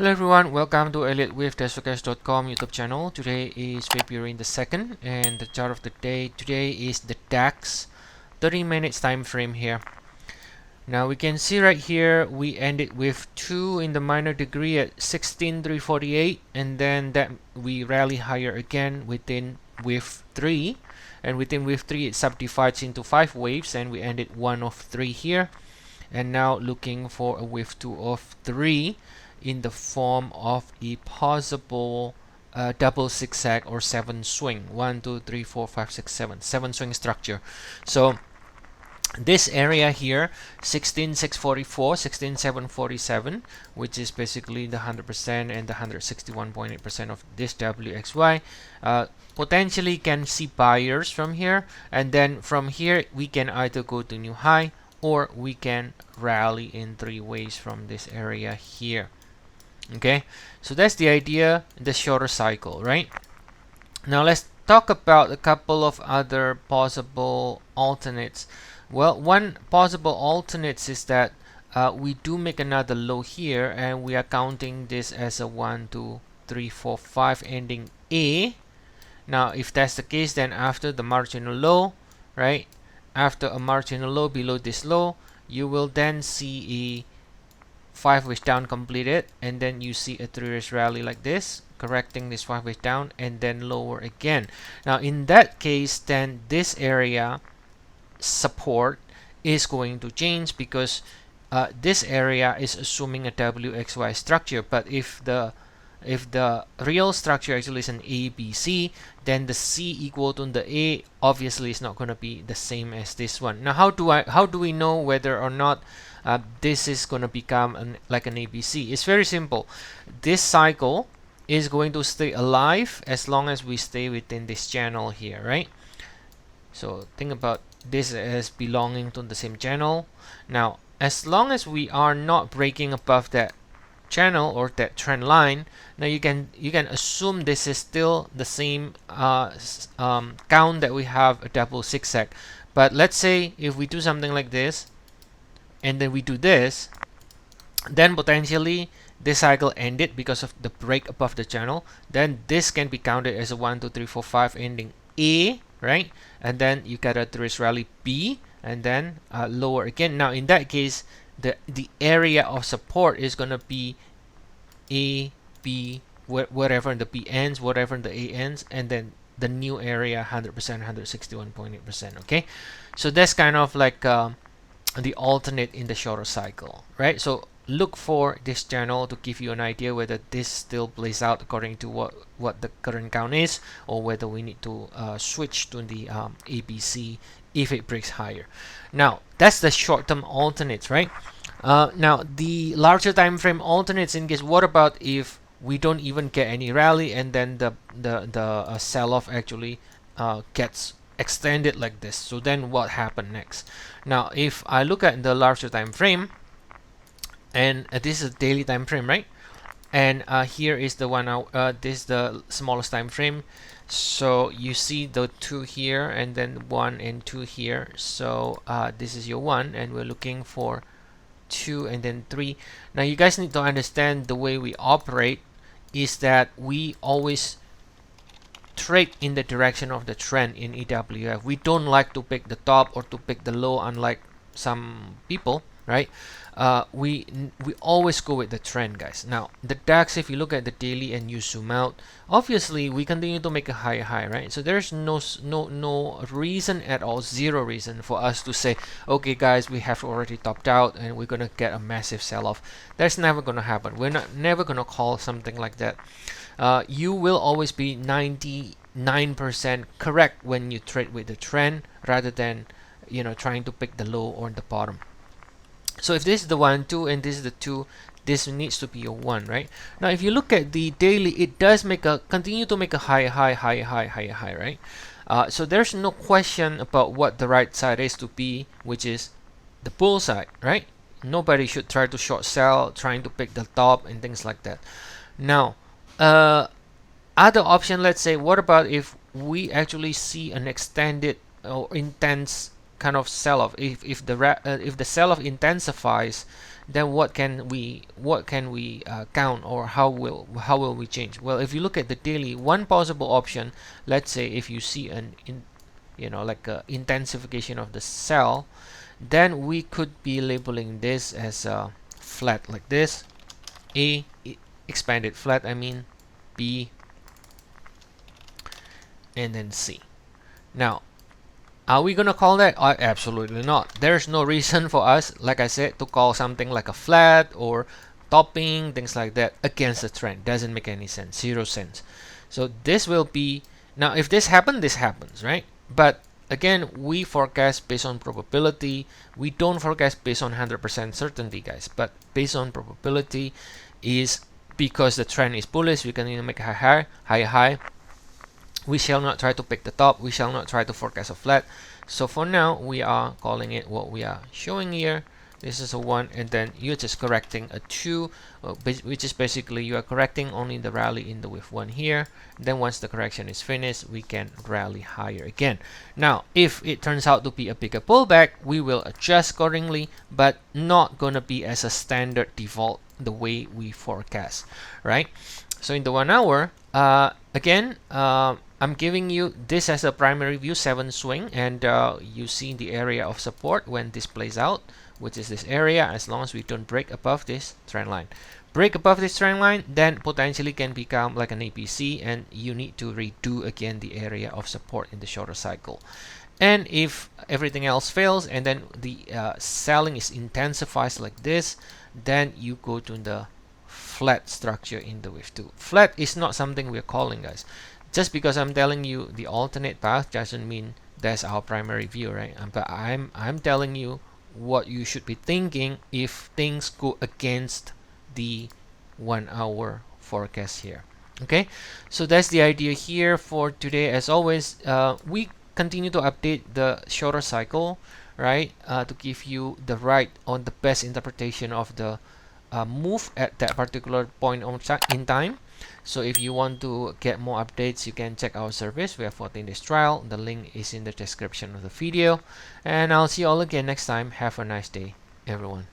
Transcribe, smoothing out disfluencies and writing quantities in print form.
Hello everyone, welcome to elliottwaveforecast.com YouTube channel. Today is February the 2nd and the chart of the day today is the DAX 30 minutes time frame here. Now we can see right here we ended with 2 in the minor degree at 16,348, and then that we rally higher again within wave 3, and within wave 3 it subdivides into 5 waves and we ended 1 of 3 here, and now looking for a wave 2 of 3 in the form of a possible double zigzag or 7 swing. 1 2 3 4 5 6 7 swing structure. So this area here, 16,644, 16,747, which is basically the 100% and the 161.8% of this WXY, potentially can see buyers from here, and then from here we can either go to new high or we can rally in 3 ways from this area here. Okay, so that's the idea, the shorter cycle, right? Now let's talk about a couple of other possible alternates. Well, one possible alternates is that we do make another low here, and we are counting this as a 1 2 3 4 5 ending A. Now if that's the case, then after the marginal low, right, after a marginal low below this low, you will then see a 5 ways down completed, and then you see a 3 ways rally like this, correcting this 5 ways down and then lower again. Now in that case, then this area support is going to change, because this area is assuming a WXY structure, but if the real structure actually is an ABC, then the C equal to the A obviously is not going to be the same as this one. Now how do we know whether or not this is going to become like an ABC? It's very simple. This cycle is going to stay alive as long as we stay within this channel here, right? So think about this as belonging to the same channel. Now as long as we are not breaking above that channel or that trend line, now you can assume this is still the same count that we have a double zigzag. But let's say if we do something like this and then we do this, then potentially this cycle ended because of the break above the channel. Then this can be counted as a 1 2 3 4 5 ending A, right? And then you get a 3 ways rally B, and then lower again. Now in that case, the area of support is going to be A, B, wherever the B ends, whatever the A ends, and then the new area 100%, 161.8%. Okay, so that's kind of like the alternate in the shorter cycle, right? So look for this channel to give you an idea whether this still plays out according to what the current count is, or whether we need to switch to the ABC if it breaks higher. Now that's the short-term alternates, right? Now the larger time frame alternates, in case what about if we don't even get any rally and then the sell-off actually gets extended like this? So then what happened next? Now if I look at the larger time frame, and this is a daily time frame, right? And here is the 1 hour, this is the smallest time frame. So you see the 2 here, and then 1 and 2 here. So this is your 1, and we're looking for 2 and then 3. Now you guys need to understand the way we operate is that we always trade in the direction of the trend in EWF. We don't like to pick the top or to pick the low, unlike some people, right? We always go with the trend, guys. Now the DAX, if you look at the daily and you zoom out, obviously we continue to make a high, right? So there's no reason at all, zero reason for us to say, okay guys, we have already topped out and we're gonna get a massive sell-off. That's never gonna happen. We're never gonna call something like that. You will always be 99% correct when you trade with the trend, rather than trying to pick the low or the bottom. So if this is the 1 2 and this is the 2, this needs to be a 1, right? Now if you look at the daily, it does continue to make a high, right? So there's no question about what the right side is to be, which is the bull side, right? Nobody should try to short sell, trying to pick the top and things like that. Now other option, let's say, what about if we actually see an extended or intense kind of sell-off, if the sell-off intensifies, then what can we count, or how will we change? Well, if you look at the daily, one possible option, let's say if you see like a intensification of the sell, then we could be labeling this as a flat like this, A, expanded flat, I mean, B, and then C. Now, are we gonna call that? Absolutely not. There's no reason for us, like I said, to call something like a flat or topping, things like that, against the trend. Doesn't make any sense. 0 cents. So this will be, now if this happens, right? But again, we forecast based on probability. We don't forecast based on 100% certainty, guys, but based on probability. Is because the trend is bullish, we can make a high. We shall not try to pick the top. We shall not try to forecast a flat. So for now, we are calling it what we are showing here. This is a 1, and then you're just correcting a 2, which is basically you are correcting only the rally in the with 1 here. Then once the correction is finished, we can rally higher again. Now, if it turns out to be a bigger pullback, we will adjust accordingly, but not gonna be as a standard default the way we forecast, right? So in the 1 hour, again, I'm giving you this as a primary view, 7 swing, and you see the area of support when this plays out, which is this area, as long as we don't break above this trend line. Break above this trend line, then potentially can become like an APC, and you need to redo again the area of support in the shorter cycle. And if everything else fails, and then the selling is intensifies like this, then you go to the flat structure in the wave 2. Flat is not something we're calling, guys. Just because I'm telling you the alternate path doesn't mean that's our primary view, right? But I'm telling you what you should be thinking if things go against the 1 hour forecast here. Okay, so that's the idea here for today. As always, we continue to update the shorter cycle, right, to give you the right on the best interpretation of the move at that particular point in time. So if you want to get more updates, you can check our service. We have 14 days trial. The link is in the description of the video, and I'll see you all again next time. Have a nice day, everyone.